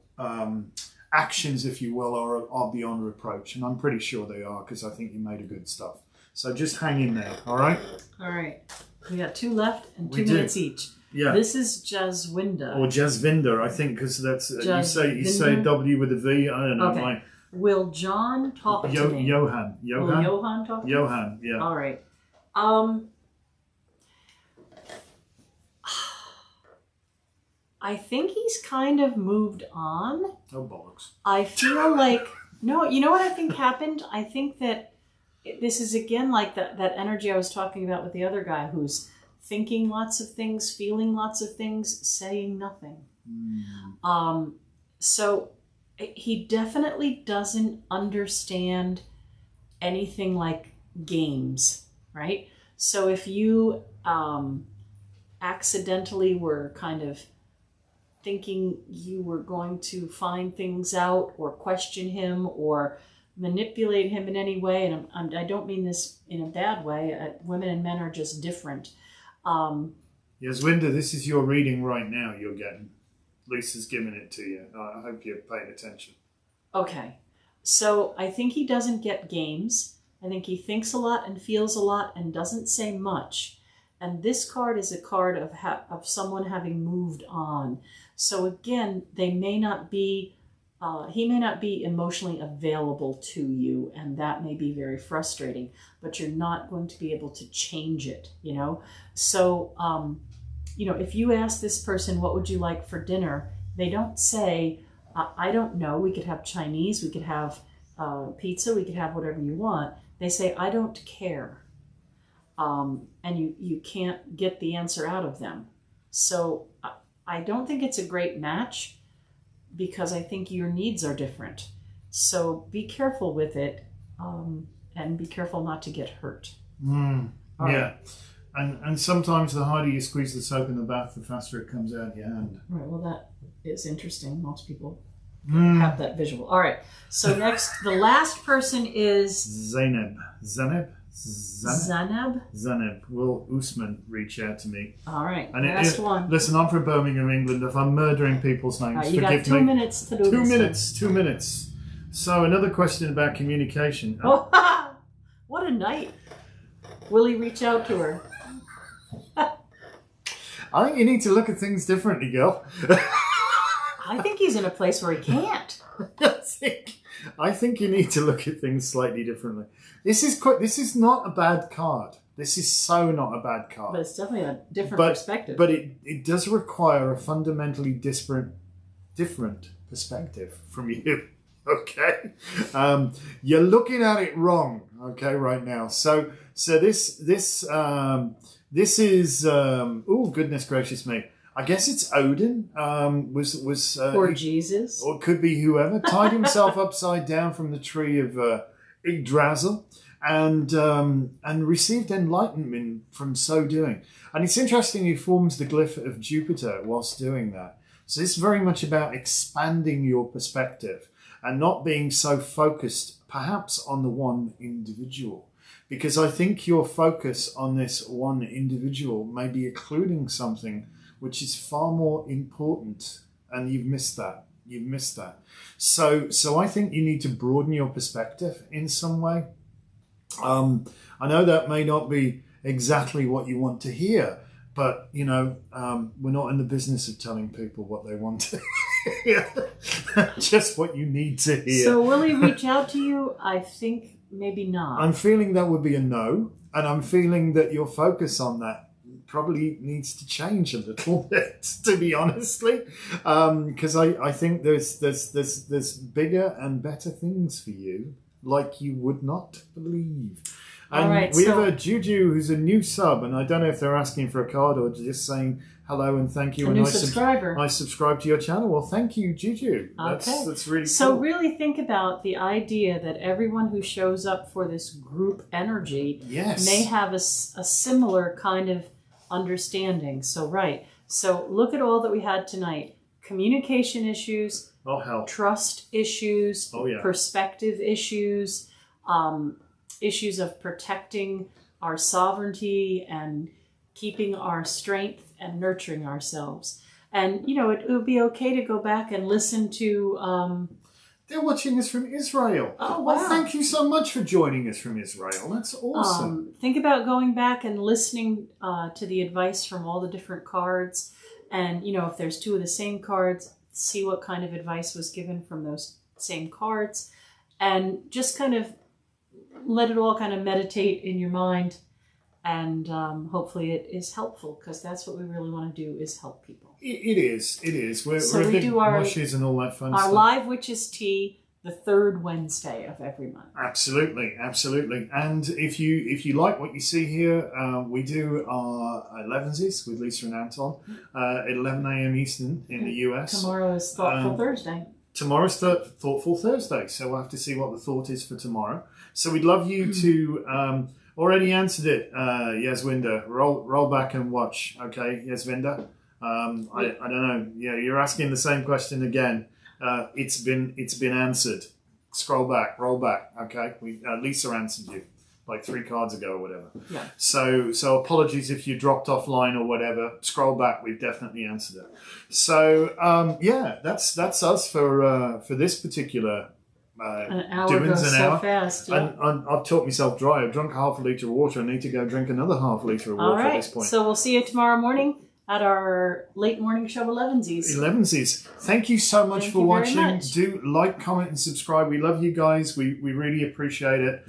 actions, if you will, are beyond reproach. And I'm pretty sure they are, because I think you made a good stuff. So just hang in there. All right. All right. We got 2 left and 2 minutes each. Yeah. This is Jaswinda. Or Jasvinda, I think, because that's you say W with a V. I don't know. Okay. Will John talk to me? Johan. Will Johan talk to me? Johan, yeah. All right. I think he's kind of moved on. Oh, bollocks. I feel like, no, you know what I think happened? I think that this is, again, like that energy I was talking about with the other guy, who's thinking lots of things, feeling lots of things, saying nothing. So he definitely doesn't understand anything like games, right? So if you accidentally were kind of thinking you were going to find things out or question him or manipulate him in any way, and I don't mean this in a bad way, women and men are just different. Yes, Linda, this is your reading right now you're getting. Lisa's giving it to you. I hope you're paying attention. Okay. So I think he doesn't get games. I think he thinks a lot and feels a lot and doesn't say much. And this card is a card of someone having moved on. So again, they may not be, he may not be emotionally available to you, and that may be very frustrating, but you're not going to be able to change it, So, if you ask this person, what would you like for dinner? They don't say, I don't know, we could have Chinese, we could have pizza, we could have whatever you want. They say, I don't care. And you can't get the answer out of them. So I don't think it's a great match, because I think your needs are different. So be careful with it, and be careful not to get hurt. Yeah. Right. And sometimes the harder you squeeze the soap in the bath, the faster it comes out of your hand. Right, well, that is interesting. Most people have that visual. All right, so next, the last person is... Zainab. Zanab. Zanab. Will Usman reach out to me? All right. And last one. Listen, I'm from Birmingham, England. If I'm murdering people's names, Right, you forgive got 2 me. minutes to do this. 2 minutes. So another question about communication. Oh, what a night. Will he reach out to her? I think you need to look at things differently, girl. I think he's in a place where he can't. I think you need to look at things slightly differently. This is not a bad card. This is so not a bad card. But it's definitely a different perspective. But it does require a fundamentally different perspective from you. Okay, you're looking at it wrong. Okay, right now. So this is oh goodness gracious me. I guess it's Odin. Was or Jesus, or it could be whoever tied himself upside down from the tree of Yggdrasil and received enlightenment from so doing. And it's interesting he forms the glyph of Jupiter whilst doing that. So it's very much about expanding your perspective and not being so focused perhaps on the one individual. Because I think your focus on this one individual may be occluding something which is far more important, and you've missed that. So I think you need to broaden your perspective in some way. I know that may not be exactly what you want to hear, but we're not in the business of telling people what they want to hear. Just what you need to hear. So will he reach out to you? I think maybe not. I'm feeling that would be a no, and I'm feeling that your focus on that probably needs to change a little bit, to be honestly, because I think there's bigger and better things for you, like you would not believe. And we have a Juju who's a new sub, and I don't know if they're asking for a card or just saying hello and thank you. A new subscriber. I subscribe to your channel. Well, thank you, Juju. Okay. That's really cool. So really think about the idea that everyone who shows up for this group energy may have a similar kind of understanding. So look at all that we had tonight. Communication issues, trust issues, perspective issues, issues of protecting our sovereignty and keeping our strength and nurturing ourselves. And it would be okay to go back and listen to they're watching us from Israel. Oh, wow. Well, thank you so much for joining us from Israel. That's awesome. Think about going back and listening to the advice from all the different cards. And, if there's two of the same cards, see what kind of advice was given from those same cards. And just kind of let it all kind of meditate in your mind. And hopefully it is helpful, because that's what we really want to do, is help people. It is. We're big mushes and all that fun stuff. Our live witches tea, the third Wednesday of every month. Absolutely. And if you like what you see here, we do our Elevensies with Lisa and Anton at 11 a.m. Eastern in the US. Tomorrow is Thoughtful Thursday. Tomorrow's Thoughtful Thursday, so we'll have to see what the thought is for tomorrow. So we'd love you to... already answered it, Yasvinda. Roll back and watch, okay, Yasvinda. I don't know. Yeah, you're asking the same question again. It's been answered. Scroll back, roll back. Okay, Lisa answered you like 3 cards ago or whatever. Yeah. So apologies if you dropped offline or whatever. Scroll back. We've definitely answered it. So that's us for this particular. An hour goes so fast. Yeah. And I've talked myself dry. I've drunk half a litre of water. I need to go drink another half a litre of water at this point. So we'll see you tomorrow morning at our late morning show, Elevensies. Thank you so much for watching. Do like, comment, and subscribe. We love you guys. We really appreciate it.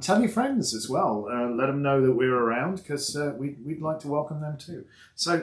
Tell your friends as well. Let them know that we're around, because we'd like to welcome them too. So